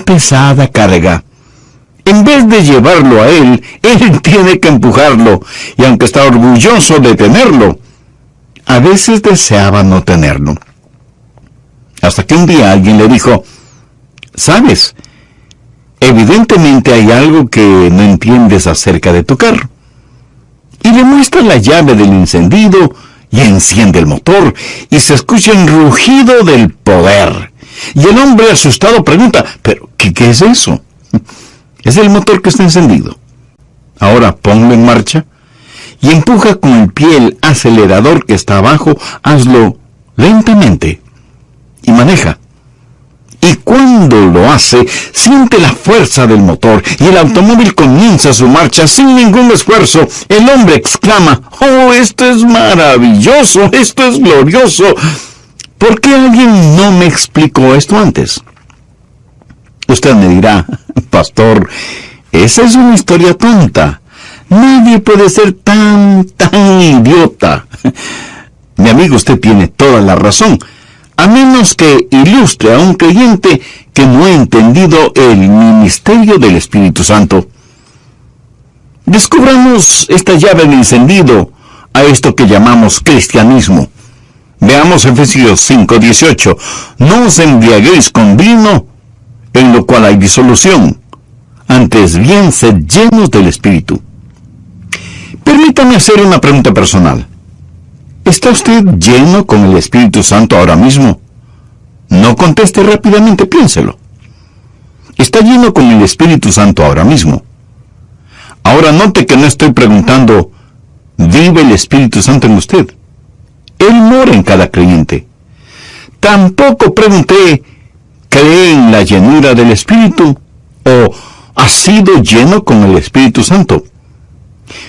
pesada carga. En vez de llevarlo a él tiene que empujarlo, y aunque está orgulloso de tenerlo, a veces deseaba no tenerlo. Hasta que un día alguien le dijo: ¿sabes? Evidentemente hay algo que no entiendes acerca de tu carro. Y le muestra la llave del encendido y enciende el motor, y se escucha el rugido del poder. Y el hombre asustado pregunta: ¿pero qué es eso? Es el motor que está encendido. Ahora ponlo en marcha y empuja con el pie el acelerador que está abajo. Hazlo lentamente y maneja. Y cuando lo hace, siente la fuerza del motor y el automóvil comienza su marcha sin ningún esfuerzo. El hombre exclama: ¡oh, esto es maravilloso! ¡Esto es glorioso! ¿Por qué alguien no me explicó esto antes? Usted me dirá: pastor, esa es una historia tonta. Nadie puede ser tan idiota. Mi amigo, usted tiene toda la razón, a menos que ilustre a un creyente que no ha entendido el ministerio del Espíritu Santo. Descubramos esta llave de encendido a esto que llamamos cristianismo. Veamos Efesios 5:18. No os embriaguéis con vino, en lo cual hay disolución. Antes bien, sed llenos del Espíritu. Permítame hacer una pregunta personal. ¿Está usted lleno con el Espíritu Santo ahora mismo? No conteste rápidamente, piénselo. ¿Está lleno con el Espíritu Santo ahora mismo? Ahora note que no estoy preguntando: ¿vive el Espíritu Santo en usted? Él mora en cada creyente. Tampoco pregunté: ¿cree en la llenura del Espíritu? ¿O ha sido lleno con el Espíritu Santo?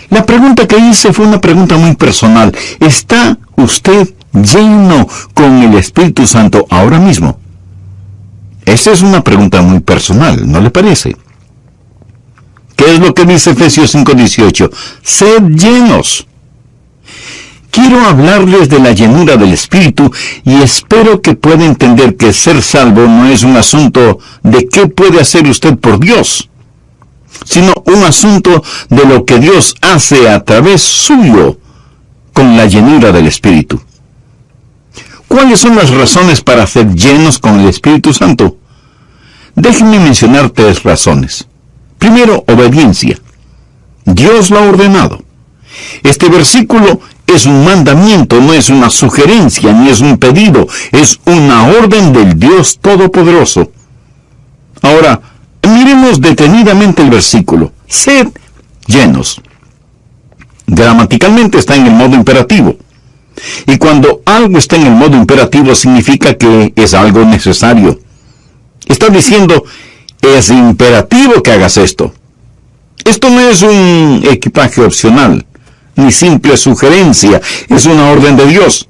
La pregunta que hice fue una pregunta muy personal. ¿Está usted lleno con el Espíritu Santo ahora mismo? Esa es una pregunta muy personal, ¿no le parece? ¿Qué es lo que dice Efesios 5:18? Sed llenos. Quiero hablarles de la llenura del Espíritu y espero que pueda entender que ser salvo no es un asunto de qué puede hacer usted por Dios, sino un asunto de lo que Dios hace a través suyo con la llenura del Espíritu. ¿Cuáles son las razones para ser llenos con el Espíritu Santo? Déjenme mencionar 3 razones. Primero, obediencia. Dios lo ha ordenado. Este versículo es un mandamiento, no es una sugerencia, ni es un pedido, es una orden del Dios Todopoderoso. Ahora, miremos detenidamente el versículo. Sed llenos. Gramaticalmente está en el modo imperativo. Y cuando algo está en el modo imperativo significa que es algo necesario. Está diciendo: es imperativo que hagas esto. Esto no es un equipaje opcional, ni simple sugerencia, es una orden de Dios.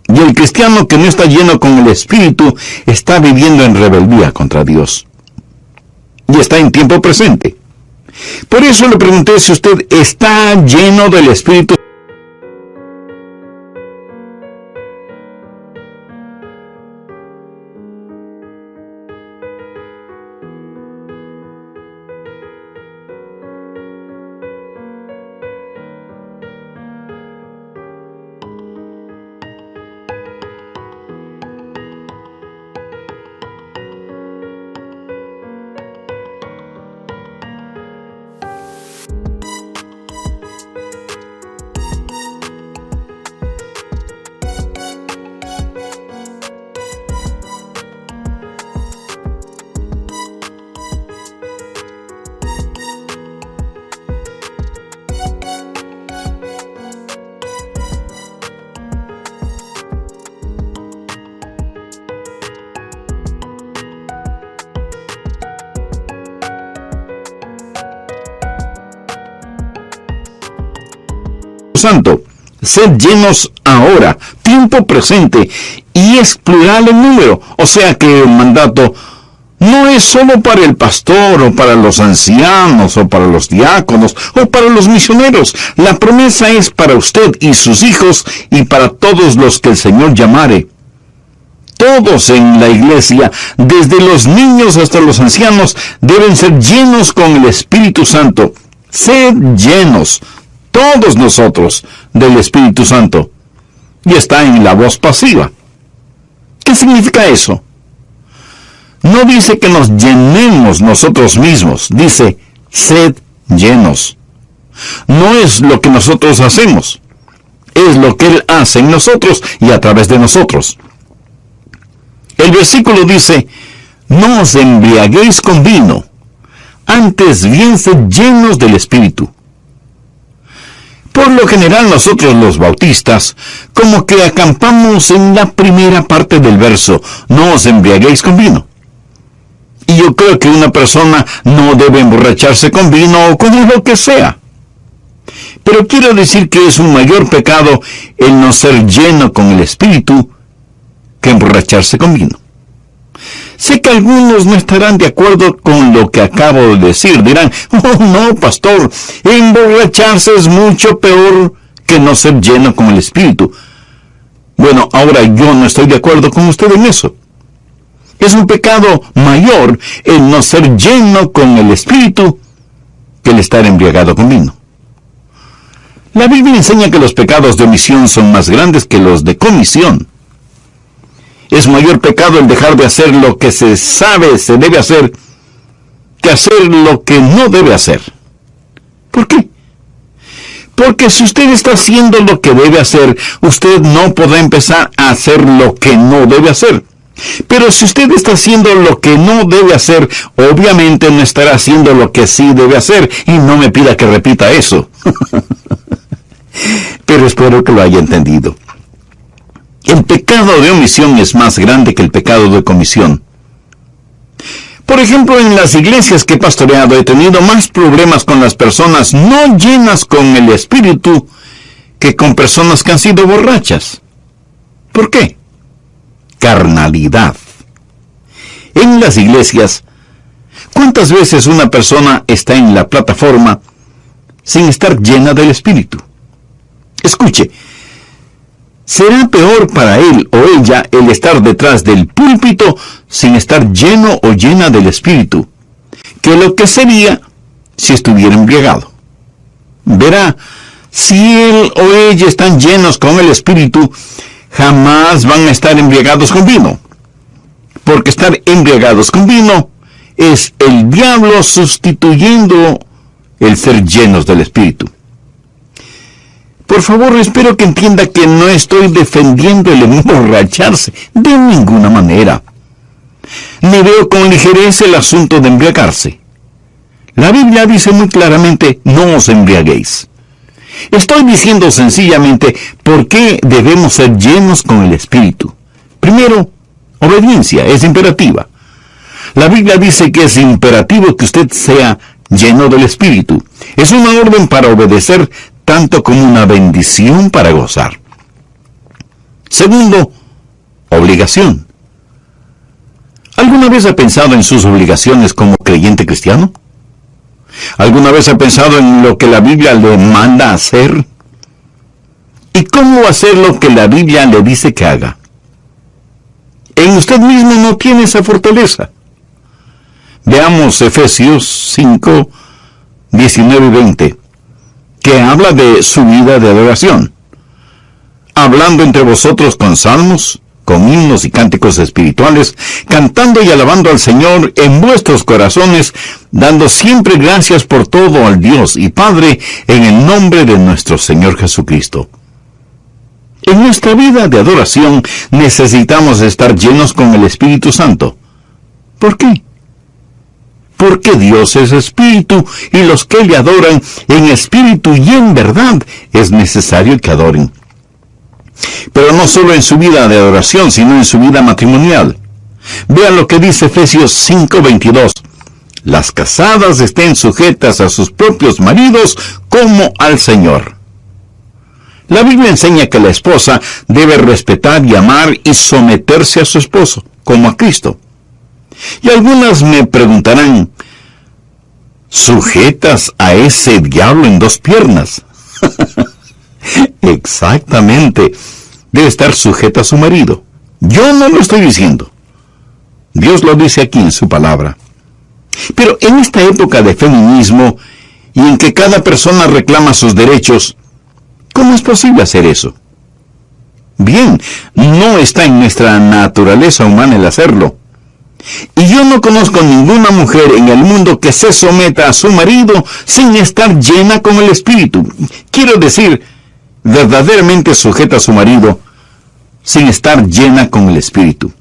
Y el cristiano que no está lleno con el Espíritu está viviendo en rebeldía contra Dios. Y está en tiempo presente. Por eso le pregunté si usted está lleno del Espíritu. Santo, sed llenos ahora, tiempo presente, y es plural el número, o sea que el mandato no es solo para el pastor, o para los ancianos, o para los diáconos, o para los misioneros. La promesa es para usted y sus hijos, y para todos los que el Señor llamare. Todos en la iglesia, desde los niños hasta los ancianos, deben ser llenos con el Espíritu Santo. Sed llenos, todos nosotros, del Espíritu Santo. Y está en la voz pasiva. ¿Qué significa eso? No dice que nos llenemos nosotros mismos, dice, sed llenos. No es lo que nosotros hacemos, es lo que Él hace en nosotros y a través de nosotros. El versículo dice, no os embriaguéis con vino, antes bien sed llenos del Espíritu. Por lo general nosotros los bautistas, como que acampamos en la primera parte del verso, no os embriaguéis con vino. Y yo creo que una persona no debe emborracharse con vino o con lo que sea. Pero quiero decir que es un mayor pecado el no ser lleno con el Espíritu que emborracharse con vino. Sé que algunos no estarán de acuerdo con lo que acabo de decir. Dirán, oh no, pastor, emborracharse es mucho peor que no ser lleno con el Espíritu. Bueno, ahora yo no estoy de acuerdo con usted en eso. Es un pecado mayor el no ser lleno con el Espíritu que el estar embriagado con vino. La Biblia enseña que los pecados de omisión son más grandes que los de comisión. Es mayor pecado el dejar de hacer lo que se sabe se debe hacer que hacer lo que no debe hacer. ¿Por qué? Porque si usted está haciendo lo que debe hacer, usted no podrá empezar a hacer lo que no debe hacer. Pero si usted está haciendo lo que no debe hacer, obviamente no estará haciendo lo que sí debe hacer. Y no me pida que repita eso. Pero espero que lo haya entendido. El pecado de omisión es más grande que el pecado de comisión. Por ejemplo, en las iglesias que he pastoreado he tenido más problemas con las personas no llenas con el Espíritu que con personas que han sido borrachas. ¿Por qué? Carnalidad. En las iglesias, ¿cuántas veces una persona está en la plataforma sin estar llena del Espíritu? Escuche, será peor para él o ella el estar detrás del púlpito sin estar lleno o llena del Espíritu, que lo que sería si estuviera embriagado. Verá, si él o ella están llenos con el Espíritu, jamás van a estar embriagados con vino. Porque estar embriagados con vino es el diablo sustituyendo el ser llenos del Espíritu. Por favor, espero que entienda que no estoy defendiendo el emborracharse de ninguna manera. Ni veo con ligereza el asunto de embriagarse. La Biblia dice muy claramente, no os embriaguéis. Estoy diciendo sencillamente por qué debemos ser llenos con el Espíritu. Primero, obediencia, es imperativa. La Biblia dice que es imperativo que usted sea lleno del Espíritu. Es una orden para obedecer tanto como una bendición para gozar. Segundo, obligación. ¿Alguna vez ha pensado en sus obligaciones como creyente cristiano? ¿Alguna vez ha pensado en lo que la Biblia le manda hacer? ¿Y cómo hacer lo que la Biblia le dice que haga? En usted mismo no tiene esa fortaleza. Veamos Efesios 5, 19 y 20. Que habla de su vida de adoración, hablando entre vosotros con salmos, con himnos y cánticos espirituales, cantando y alabando al Señor en vuestros corazones, dando siempre gracias por todo al Dios y Padre, en el nombre de nuestro Señor Jesucristo. En nuestra vida de adoración necesitamos estar llenos con el Espíritu Santo. ¿Por qué? Porque Dios es espíritu, y los que le adoran en espíritu y en verdad es necesario que adoren. Pero no solo en su vida de adoración, sino en su vida matrimonial. Vean lo que dice Efesios 5:22. Las casadas estén sujetas a sus propios maridos como al Señor. La Biblia enseña que la esposa debe respetar y amar y someterse a su esposo, como a Cristo. Y algunas me preguntarán, ¿sujetas a ese diablo en dos piernas? Exactamente, debe estar sujeta a su marido. Yo no lo estoy diciendo. Dios lo dice aquí en su palabra. Pero en esta época de feminismo y en que cada persona reclama sus derechos, ¿cómo es posible hacer eso? Bien, no está en nuestra naturaleza humana el hacerlo. Y yo no conozco ninguna mujer en el mundo que se someta a su marido sin estar llena con el Espíritu. Quiero decir, verdaderamente sujeta a su marido sin estar llena con el Espíritu.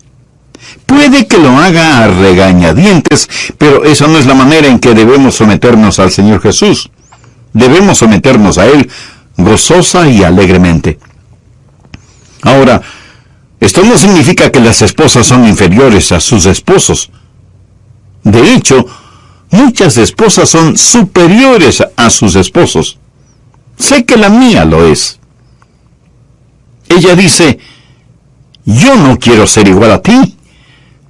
Puede que lo haga a regañadientes, pero esa no es la manera en que debemos someternos al Señor Jesús. Debemos someternos a Él gozosa y alegremente. Ahora, esto no significa que las esposas son inferiores a sus esposos. De hecho, muchas esposas son superiores a sus esposos. Sé que la mía lo es. Ella dice, yo no quiero ser igual a ti.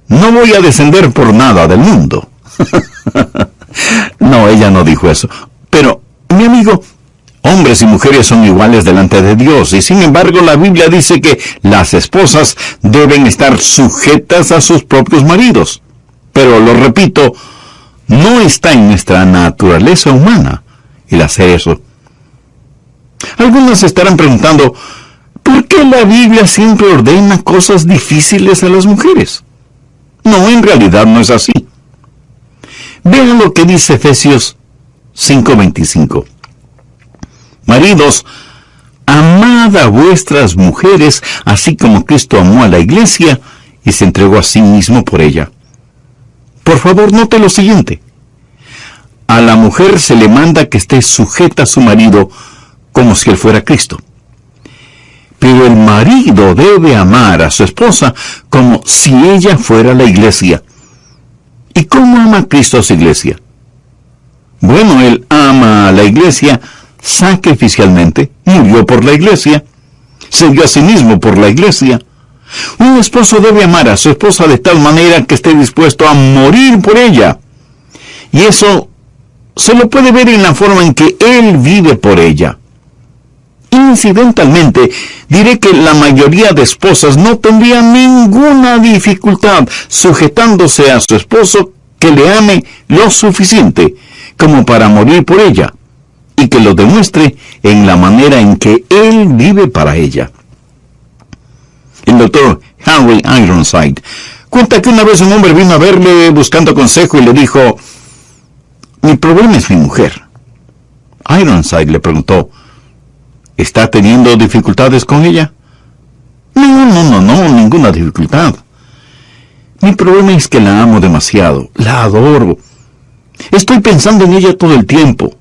No voy a descender por nada del mundo. No, ella no dijo eso. Pero, mi amigo, hombres y mujeres son iguales delante de Dios, y sin embargo la Biblia dice que las esposas deben estar sujetas a sus propios maridos. Pero, lo repito, no está en nuestra naturaleza humana el hacer eso. Algunos estarán preguntando, ¿por qué la Biblia siempre ordena cosas difíciles a las mujeres? No, en realidad no es así. Vean lo que dice Efesios 5:25. Maridos, amad a vuestras mujeres, así como Cristo amó a la iglesia y se entregó a sí mismo por ella. Por favor, note lo siguiente. A la mujer se le manda que esté sujeta a su marido como si él fuera Cristo. Pero el marido debe amar a su esposa como si ella fuera la iglesia. ¿Y cómo ama Cristo a su iglesia? Bueno, Él ama a la iglesia sacrificialmente, murió por la iglesia, se dio a sí mismo por la iglesia. Un esposo debe amar a su esposa de tal manera que esté dispuesto a morir por ella. Y eso se lo puede ver en la forma en que él vive por ella. Incidentalmente, diré que la mayoría de esposas no tendrían ninguna dificultad sujetándose a su esposo que le ame lo suficiente como para morir por ella, y que lo demuestre en la manera en que él vive para ella. El doctor Harry Ironside cuenta que una vez un hombre vino a verle buscando consejo y le dijo, mi problema es mi mujer. Ironside le preguntó, ¿está teniendo dificultades con ella? No, ninguna dificultad. Mi problema es que la amo demasiado, la adoro. Estoy pensando en ella todo el tiempo.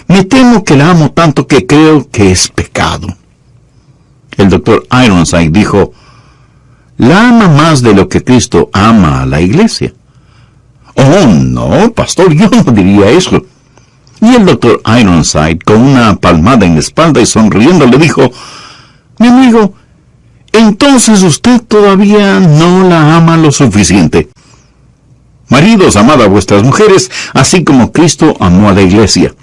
Me temo que la amo tanto que creo que es pecado. El doctor Ironside dijo, la ama más de lo que Cristo ama a la iglesia. Oh, no, pastor, yo no diría eso. Y el doctor Ironside, con una palmada en la espalda y sonriendo, le dijo, mi amigo, entonces usted todavía no la ama lo suficiente. Maridos, amad a vuestras mujeres, así como Cristo amó a la iglesia.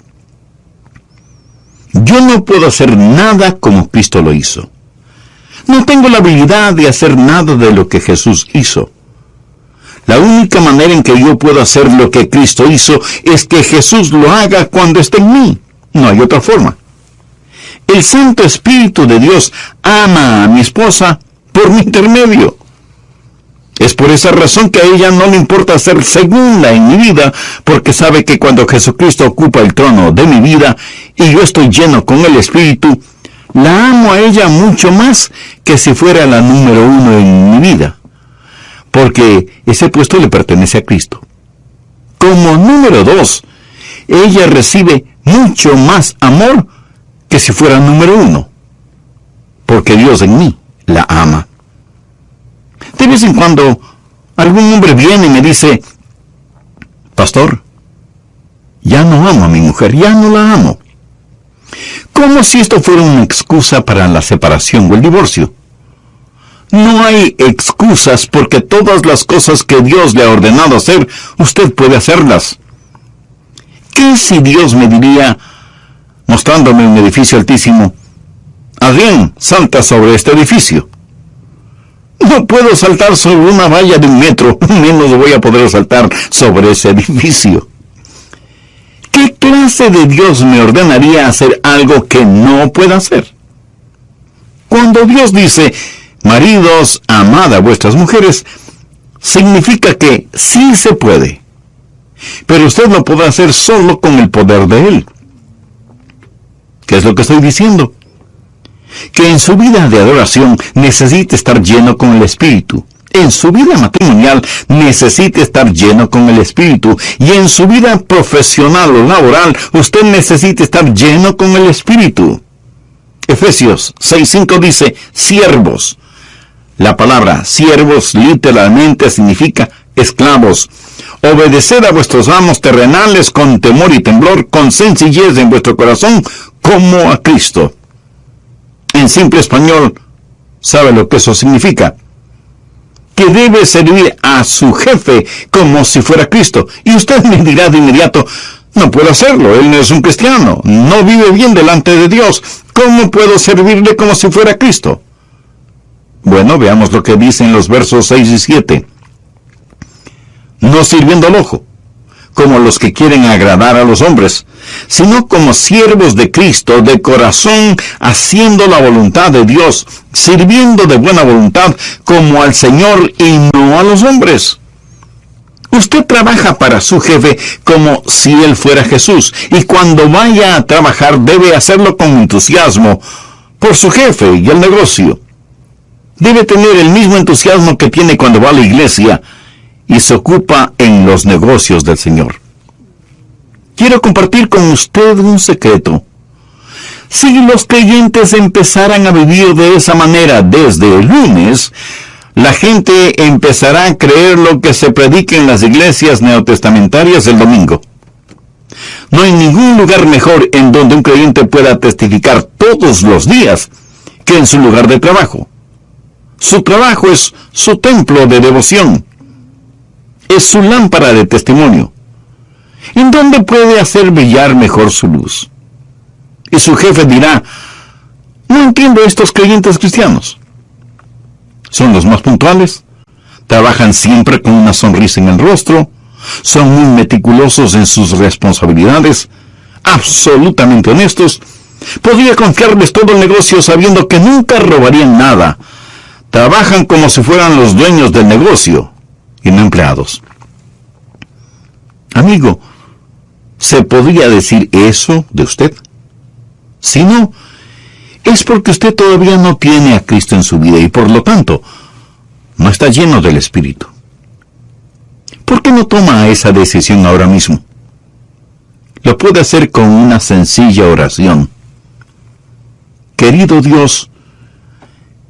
Yo no puedo hacer nada como Cristo lo hizo. No tengo la habilidad de hacer nada de lo que Jesús hizo. La única manera en que yo puedo hacer lo que Cristo hizo es que Jesús lo haga cuando esté en mí. No hay otra forma. El Santo Espíritu de Dios ama a mi esposa por mi intermedio. Es por esa razón que a ella no le importa ser segunda en mi vida, porque sabe que cuando Jesucristo ocupa el trono de mi vida y yo estoy lleno con el Espíritu, la amo a ella mucho más que si fuera la número 1 en mi vida, porque ese puesto le pertenece a Cristo. Como número 2, ella recibe mucho más amor que si fuera número 1, porque Dios en mí la ama. De vez en cuando, algún hombre viene y me dice, pastor, ya no amo a mi mujer, ya no la amo. Como si esto fuera una excusa para la separación o el divorcio. No hay excusas porque todas las cosas que Dios le ha ordenado hacer, usted puede hacerlas. ¿Qué si Dios me diría, mostrándome un edificio altísimo, Adrián, salta sobre este edificio? No puedo saltar sobre una valla de 1 metro, menos voy a poder saltar sobre ese edificio. ¿Qué clase de Dios me ordenaría hacer algo que no pueda hacer? Cuando Dios dice, maridos, amad a vuestras mujeres, significa que sí se puede. Pero usted lo podrá hacer solo con el poder de Él. ¿Qué es lo que estoy diciendo? Que en su vida de adoración necesita estar lleno con el Espíritu. En su vida matrimonial necesita estar lleno con el Espíritu. Y en su vida profesional o laboral usted necesita estar lleno con el Espíritu. Efesios 6:5 dice, siervos. La palabra siervos literalmente significa esclavos. Obedeced a vuestros amos terrenales con temor y temblor, con sencillez en vuestro corazón, como a Cristo. En simple español, ¿sabe lo que eso significa? Que debe servir a su jefe como si fuera Cristo. Y usted me dirá de inmediato, no puedo hacerlo, él no es un cristiano, no vive bien delante de Dios. ¿Cómo puedo servirle como si fuera Cristo? Bueno, veamos lo que dicen los versos 6 y 7. No sirviendo al ojo, como los que quieren agradar a los hombres, sino como siervos de Cristo, de corazón, haciendo la voluntad de Dios, sirviendo de buena voluntad, como al Señor y no a los hombres. Usted trabaja para su jefe como si él fuera Jesús, y cuando vaya a trabajar debe hacerlo con entusiasmo, por su jefe y el negocio. Debe tener el mismo entusiasmo que tiene cuando va a la iglesia, y se ocupa en los negocios del Señor. Quiero compartir con usted un secreto. Si los creyentes empezaran a vivir de esa manera desde el lunes, la gente empezará a creer lo que se predica en las iglesias neotestamentarias el domingo. No hay ningún lugar mejor en donde un creyente pueda testificar todos los días que en su lugar de trabajo. Su trabajo es su templo de devoción. Es su lámpara de testimonio. ¿En dónde puede hacer brillar mejor su luz? Y su jefe dirá, no entiendo a estos creyentes cristianos. Son los más puntuales, trabajan siempre con una sonrisa en el rostro, son muy meticulosos en sus responsabilidades, absolutamente honestos. Podría confiarles todo el negocio sabiendo que nunca robarían nada. Trabajan como si fueran los dueños del negocio y no empleados. Amigo, ¿se podría decir eso de usted? Si no, es porque usted todavía no tiene a Cristo en su vida y por lo tanto no está lleno del Espíritu. ¿Por qué no toma esa decisión ahora mismo? Lo puede hacer con una sencilla oración. Querido Dios,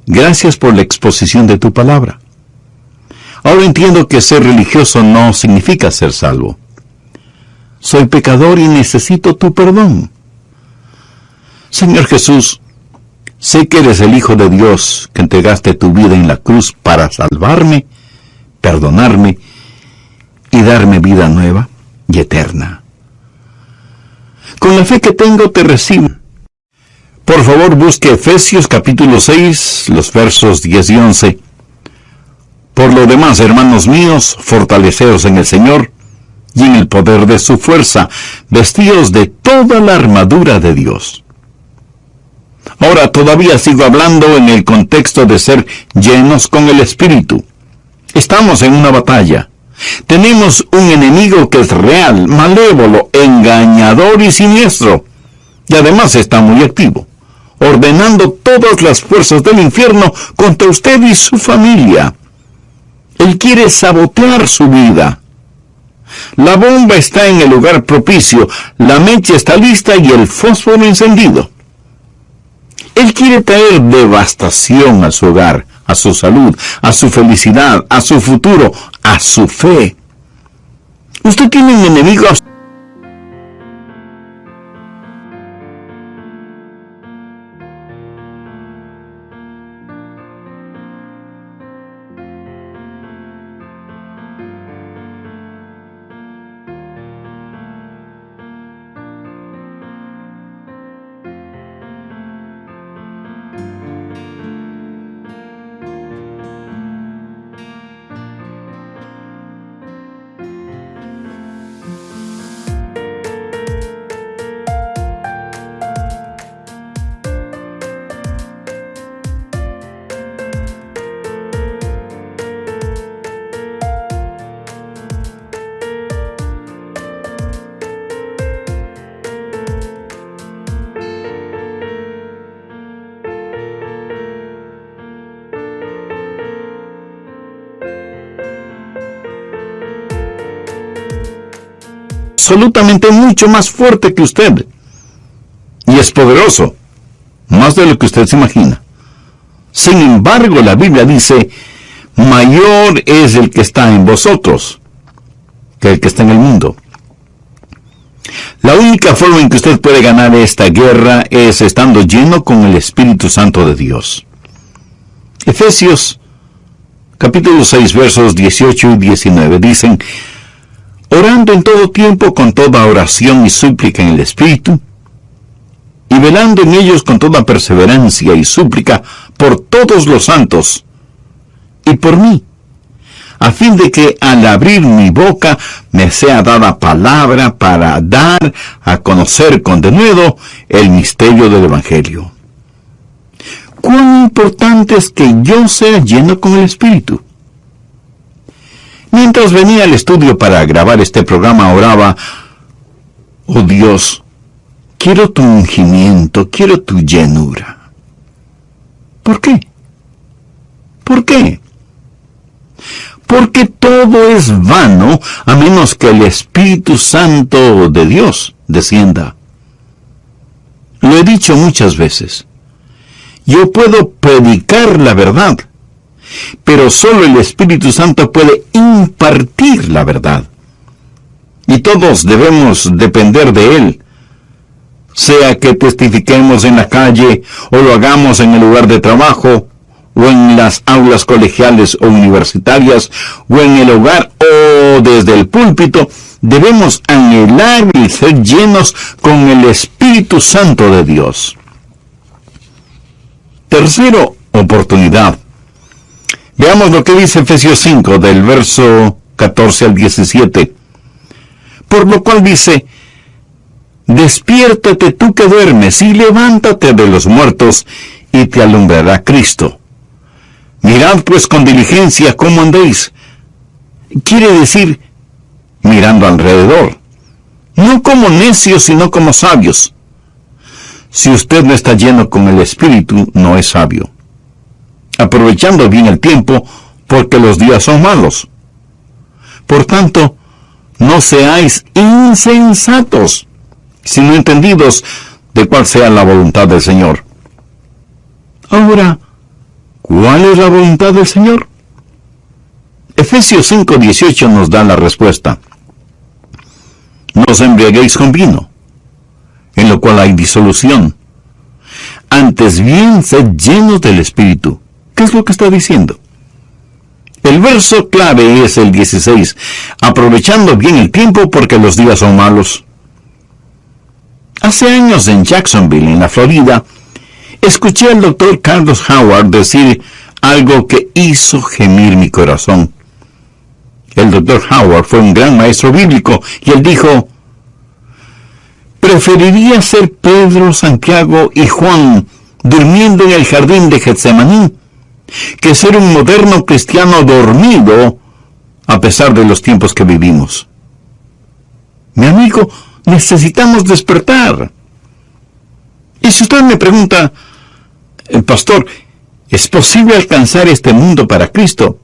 gracias por la exposición de tu palabra. Ahora entiendo que ser religioso no significa ser salvo. Soy pecador y necesito tu perdón. Señor Jesús, sé que eres el Hijo de Dios, que entregaste tu vida en la cruz para salvarme, perdonarme y darme vida nueva y eterna. Con la fe que tengo te recibo. Por favor, busque Efesios capítulo 6, los versos 10 y 11. Por lo demás, hermanos míos, fortaleceos en el Señor y en el poder de su fuerza, vestidos de toda la armadura de Dios. Ahora todavía sigo hablando en el contexto de ser llenos con el Espíritu. Estamos en una batalla. Tenemos un enemigo que es real, malévolo, engañador y siniestro. Y además está muy activo, ordenando todas las fuerzas del infierno contra usted y su familia. Él quiere sabotear su vida. La bomba está en el lugar propicio, la mecha está lista y el fósforo encendido. Él quiere traer devastación a su hogar, a su salud, a su felicidad, a su futuro, a su fe. Usted tiene un enemigo absolutamente mucho más fuerte que usted. Y es poderoso, más de lo que usted se imagina. Sin embargo, la Biblia dice, mayor es el que está en vosotros que el que está en el mundo. La única forma en que usted puede ganar esta guerra es estando lleno con el Espíritu Santo de Dios. Efesios capítulo 6 versos 18 y 19 dicen, orando en todo tiempo con toda oración y súplica en el Espíritu, y velando en ellos con toda perseverancia y súplica por todos los santos, y por mí, a fin de que al abrir mi boca me sea dada palabra para dar a conocer con denuedo el misterio del Evangelio. ¿Cuán importante es que yo sea lleno con el Espíritu? Mientras venía al estudio para grabar este programa, oraba, oh Dios, quiero tu ungimiento, quiero tu llenura. ¿Por qué? ¿Por qué? Porque todo es vano a menos que el Espíritu Santo de Dios descienda. Lo he dicho muchas veces. Yo puedo predicar la verdad, pero solo el Espíritu Santo puede impartir la verdad. Y todos debemos depender de Él, sea que testifiquemos en la calle o lo hagamos en el lugar de trabajo, o en las aulas colegiales o universitarias, o en el hogar o desde el púlpito. Debemos anhelar y ser llenos con el Espíritu Santo de Dios. Tercero, oportunidad. Veamos lo que dice Efesios 5, del verso 14 al 17. Por lo cual dice, despiértate tú que duermes, y levántate de los muertos, y te alumbrará Cristo. Mirad pues con diligencia cómo andéis. Quiere decir, mirando alrededor. No como necios, sino como sabios. Si usted no está lleno con el Espíritu, no es sabio. Aprovechando bien el tiempo, porque los días son malos. Por tanto, no seáis insensatos, sino entendidos de cuál sea la voluntad del Señor. Ahora, ¿cuál es la voluntad del Señor? Efesios 5:18 nos da la respuesta. No os embriaguéis con vino, en lo cual hay disolución. Antes bien, sed llenos del Espíritu. ¿Qué es lo que está diciendo? El verso clave es el 16. Aprovechando bien el tiempo porque los días son malos. Hace años en Jacksonville, en la Florida, escuché al doctor Carlos Howard decir algo que hizo gemir mi corazón. El doctor Howard fue un gran maestro bíblico y él dijo, preferiría ser Pedro, Santiago y Juan durmiendo en el jardín de Getsemaní que ser un moderno cristiano dormido a pesar de los tiempos que vivimos. Mi amigo, necesitamos despertar. Y si usted me pregunta, pastor, ¿es posible alcanzar este mundo para Cristo?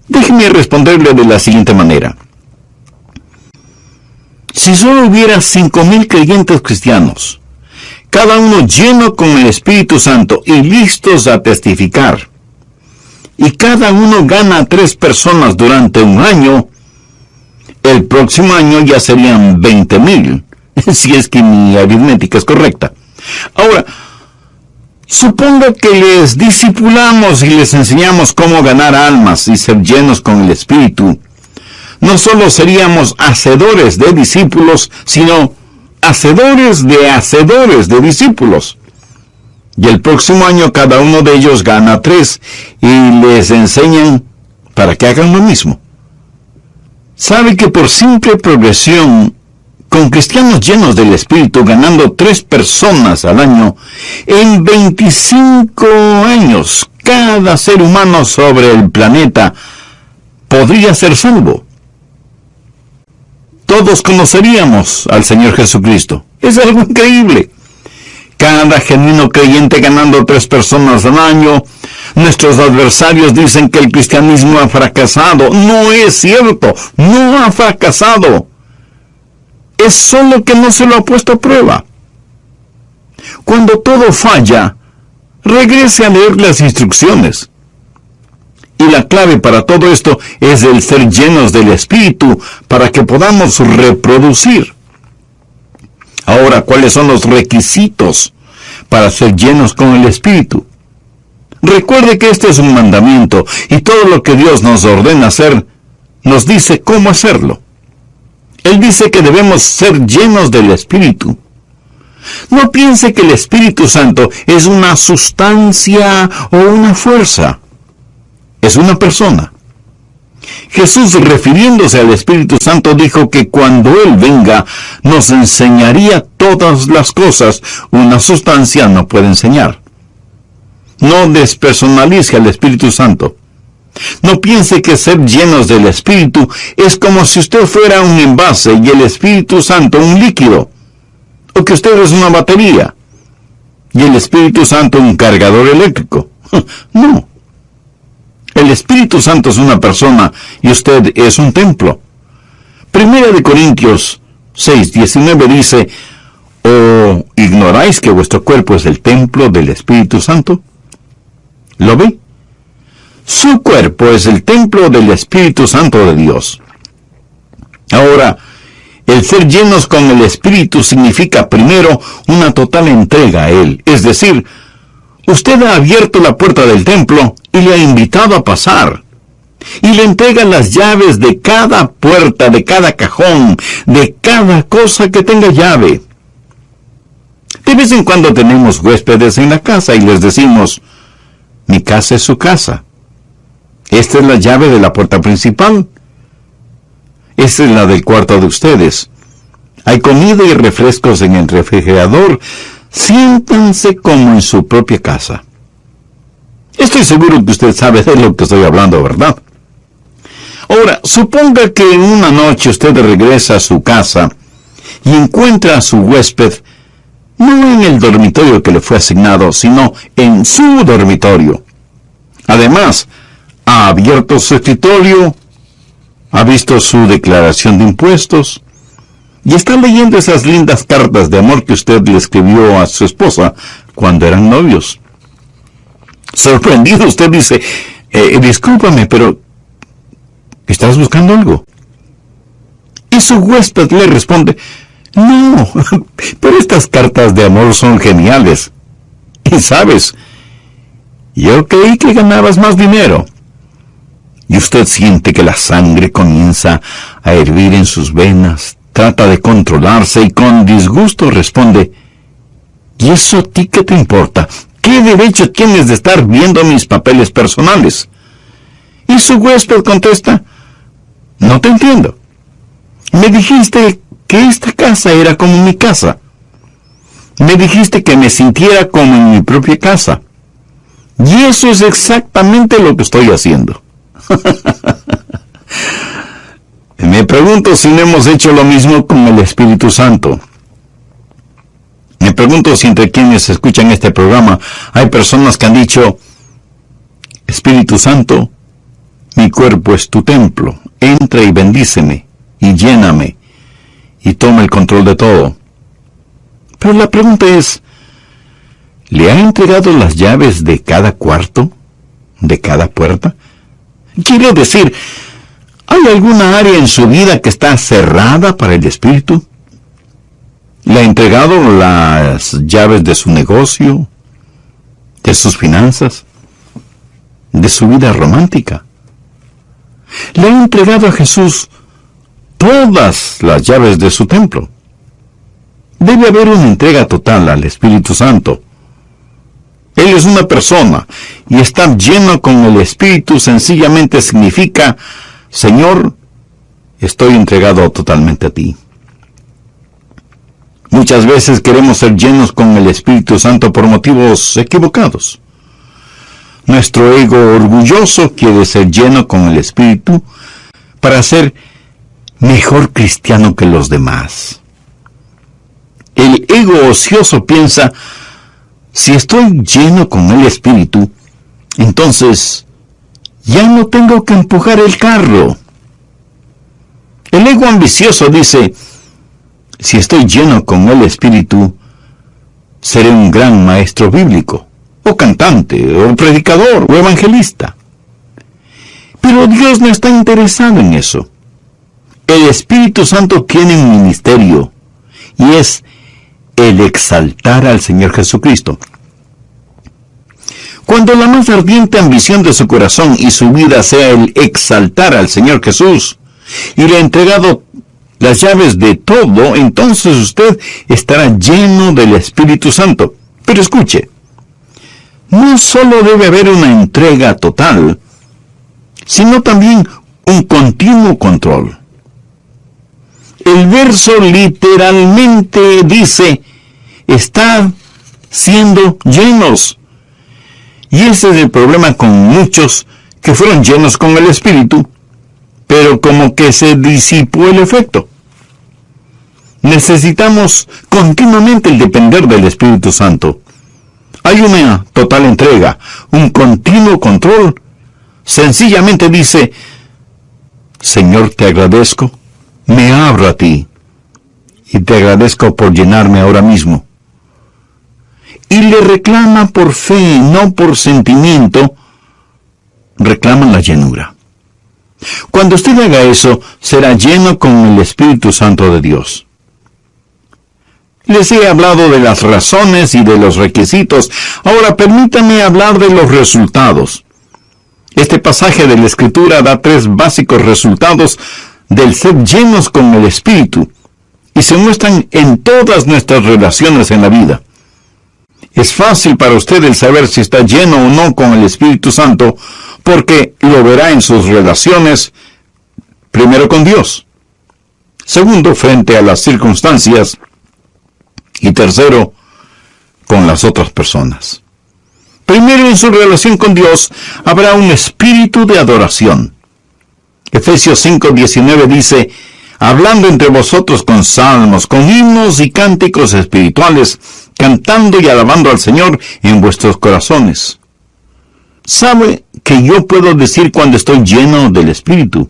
Déjeme responderle de la siguiente manera. Si solo hubiera 5,000 creyentes cristianos, cada uno lleno con el Espíritu Santo y listos a testificar, y cada uno gana a 3 personas durante un año, el próximo año ya serían 20,000, si es que mi aritmética es correcta. Ahora, suponga que les discipulamos y les enseñamos cómo ganar almas y ser llenos con el Espíritu. No solo seríamos hacedores de discípulos, sino hacedores de discípulos. Y el próximo año cada uno de ellos gana 3 y les enseñan para que hagan lo mismo. ¿Sabe que por simple progresión, con cristianos llenos del Espíritu ganando 3 personas al año, en 25 años cada ser humano sobre el planeta podría ser salvo? Todos conoceríamos al Señor Jesucristo. Es algo increíble. Cada genuino creyente ganando 3 personas al año. Nuestros adversarios dicen que el cristianismo ha fracasado. No es cierto. No ha fracasado. es solo que no se lo ha puesto a prueba. Cuando todo falla, regrese a leer las instrucciones. Y la clave para todo esto es el ser llenos del Espíritu para que podamos reproducir. Ahora, ¿cuáles son los requisitos para ser llenos con el Espíritu? Recuerde que este es un mandamiento y todo lo que Dios nos ordena hacer, nos dice cómo hacerlo. Él dice que debemos ser llenos del Espíritu. No piense que el Espíritu Santo es una sustancia o una fuerza. Es una persona. Jesús, refiriéndose al Espíritu Santo, dijo que cuando Él venga, nos enseñaría todas las cosas. Una sustancia no puede enseñar. No despersonalice al Espíritu Santo. No piense que ser llenos del Espíritu es como si usted fuera un envase y el Espíritu Santo un líquido, o que usted es una batería y el Espíritu Santo un cargador eléctrico. No. El Espíritu Santo es una persona y usted es un templo. 1 Corintios 6:19 dice: ¿O ignoráis que vuestro cuerpo es el templo del Espíritu Santo? ¿Lo ve? Su cuerpo es el templo del Espíritu Santo de Dios. Ahora, el ser llenos con el Espíritu significa primero una total entrega a Él. Es decir, usted ha abierto la puerta del templo y le ha invitado a pasar. Y le entrega las llaves de cada puerta, de cada cajón, de cada cosa que tenga llave. De vez en cuando tenemos huéspedes en la casa y les decimos: mi casa es su casa. Esta es la llave de la puerta principal. Esta es la del cuarto de ustedes. Hay comida y refrescos en el refrigerador. Siéntanse como en su propia casa. Estoy seguro que usted sabe de lo que estoy hablando, ¿verdad? Ahora, suponga que en una noche usted regresa a su casa y encuentra a su huésped no en el dormitorio que le fue asignado, sino en su dormitorio. Además, ha abierto su escritorio, ha visto su declaración de impuestos y está leyendo esas lindas cartas de amor que usted le escribió a su esposa cuando eran novios. Sorprendido, usted dice: discúlpame, pero ¿estás buscando algo? Y su huésped le responde: no, pero estas cartas de amor son geniales. Y sabes, yo creí que ganabas más dinero. Y usted siente que la sangre comienza a hervir en sus venas, trata de controlarse y con disgusto responde: ¿y eso a ti qué te importa? ¿Qué derecho tienes de estar viendo mis papeles personales? Y su huésped contesta: no te entiendo. Me dijiste que esta casa era como mi casa. Me dijiste que me sintiera como en mi propia casa. Y eso es exactamente lo que estoy haciendo. Me pregunto si no hemos hecho lo mismo con el Espíritu Santo. Me pregunto si entre quienes escuchan este programa hay personas que han dicho: Espíritu Santo, mi cuerpo es tu templo, entra y bendíceme, y lléname, y toma el control de todo. Pero la pregunta es: ¿le ha entregado las llaves de cada cuarto, de cada puerta? Quiero decir, ¿hay alguna área en su vida que está cerrada para el Espíritu? ¿Le ha entregado las llaves de su negocio, de sus finanzas, de su vida romántica? ¿Le ha entregado a Jesús todas las llaves de su templo? Debe haber una entrega total al Espíritu Santo. Él es una persona, y estar lleno con el Espíritu sencillamente significa: Señor, estoy entregado totalmente a ti. Muchas veces queremos ser llenos con el Espíritu Santo por motivos equivocados. Nuestro ego orgulloso quiere ser lleno con el Espíritu para ser mejor cristiano que los demás. El ego ocioso piensa: si estoy lleno con el Espíritu, entonces ya no tengo que empujar el carro. El ego ambicioso dice: Si estoy lleno con el Espíritu, seré un gran maestro bíblico, o cantante, o predicador, o evangelista. Pero Dios no está interesado en eso. El Espíritu Santo tiene un ministerio, y es el exaltar al Señor Jesucristo. Cuando la más ardiente ambición de su corazón y su vida sea el exaltar al Señor Jesús, y le ha entregado las llaves de todo, entonces usted estará lleno del Espíritu Santo. Pero escuche, no solo debe haber una entrega total, sino también un continuo control. El verso literalmente dice, estad siendo llenos. Y ese es el problema con muchos que fueron llenos con el Espíritu, pero como que se disipó el efecto. Necesitamos continuamente el depender del Espíritu Santo. Hay una total entrega, un continuo control. Sencillamente dice, Señor, te agradezco, me abro a ti, y te agradezco por llenarme ahora mismo. Y le reclama por fe, no por sentimiento, reclama la llenura. Cuando usted haga eso, será lleno con el Espíritu Santo de Dios. Les he hablado de las razones y de los requisitos. Ahora permítanme hablar de los resultados. Este pasaje de la Escritura da 3 básicos resultados del ser llenos con el Espíritu, y se muestran en todas nuestras relaciones en la vida. Es fácil para usted el saber si está lleno o no con el Espíritu Santo, porque lo verá en sus relaciones, primero con Dios, segundo frente a las circunstancias, y tercero con las otras personas. Primero, en su relación con Dios, habrá un espíritu de adoración. Efesios 5:19 dice, hablando entre vosotros con salmos, con himnos y cánticos espirituales, cantando y alabando al Señor en vuestros corazones. ¿Sabe que yo puedo decir cuando estoy lleno del Espíritu?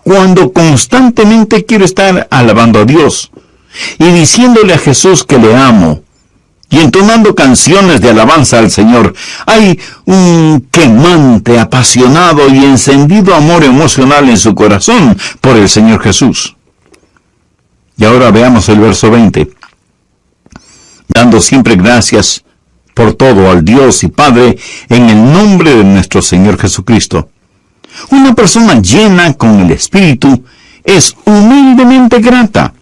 Cuando constantemente quiero estar alabando a Dios y diciéndole a Jesús que le amo, y entonando canciones de alabanza al Señor. Hay un quemante, apasionado y encendido amor emocional en su corazón por el Señor Jesús. Y ahora veamos el verso 20. Dando siempre gracias por todo al Dios y Padre en el nombre de nuestro Señor Jesucristo. Una persona llena con el Espíritu es humildemente grata.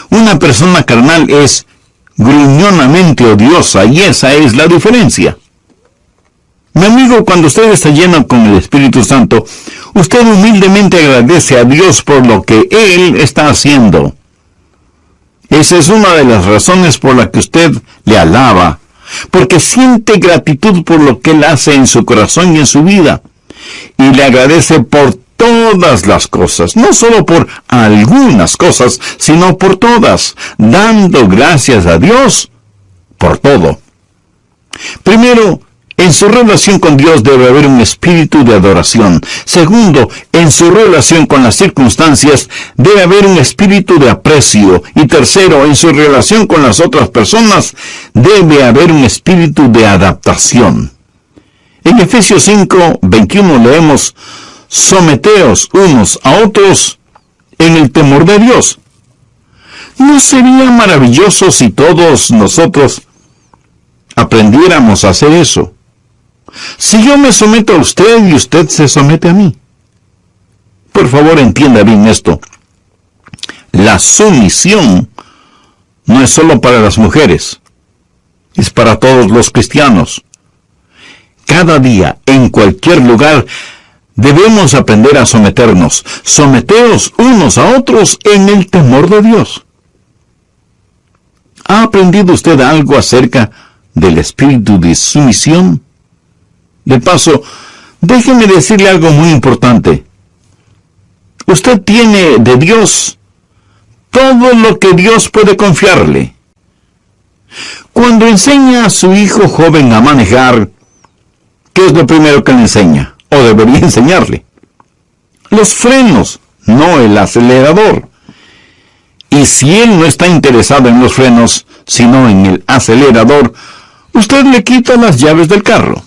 Una persona carnal es gruñonamente odiosa, y esa es la diferencia. Mi amigo, cuando usted está lleno con el Espíritu Santo, usted humildemente agradece a Dios por lo que Él está haciendo. Esa es una de las razones por la que usted le alaba, porque siente gratitud por lo que Él hace en su corazón y en su vida, y le agradece por todas las cosas, no solo por algunas cosas, sino por todas, dando gracias a Dios por todo. Primero, en su relación con Dios debe haber un espíritu de adoración. Segundo, en su relación con las circunstancias debe haber un espíritu de aprecio. Y tercero, en su relación con las otras personas debe haber un espíritu de adaptación. En Efesios 5:21 leemos, someteos unos a otros en el temor de Dios. ¿No sería maravilloso si todos nosotros aprendiéramos a hacer eso? Si yo me someto a usted y usted se somete a mí. Por favor, entienda bien esto. La sumisión no es solo para las mujeres, es para todos los cristianos. Cada día, en cualquier lugar, debemos aprender a someternos. Someteos unos a otros en el temor de Dios. ¿Ha aprendido usted algo acerca del espíritu de sumisión? De paso, déjeme decirle algo muy importante. Usted tiene de Dios todo lo que Dios puede confiarle. Cuando enseña a su hijo joven a manejar, ¿qué es lo primero que le enseña? O debería enseñarle. Los frenos, no el acelerador. Y si él no está interesado en los frenos, sino en el acelerador, usted le quita las llaves del carro.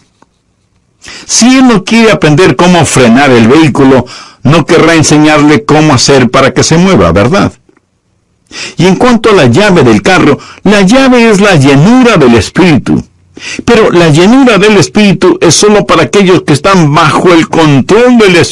Si él no quiere aprender cómo frenar el vehículo, no querrá enseñarle cómo hacer para que se mueva, ¿verdad? Y en cuanto a la llave del carro, la llave es la llenura del Espíritu. Pero la llenura del Espíritu es solo para aquellos que están bajo el control del Espíritu.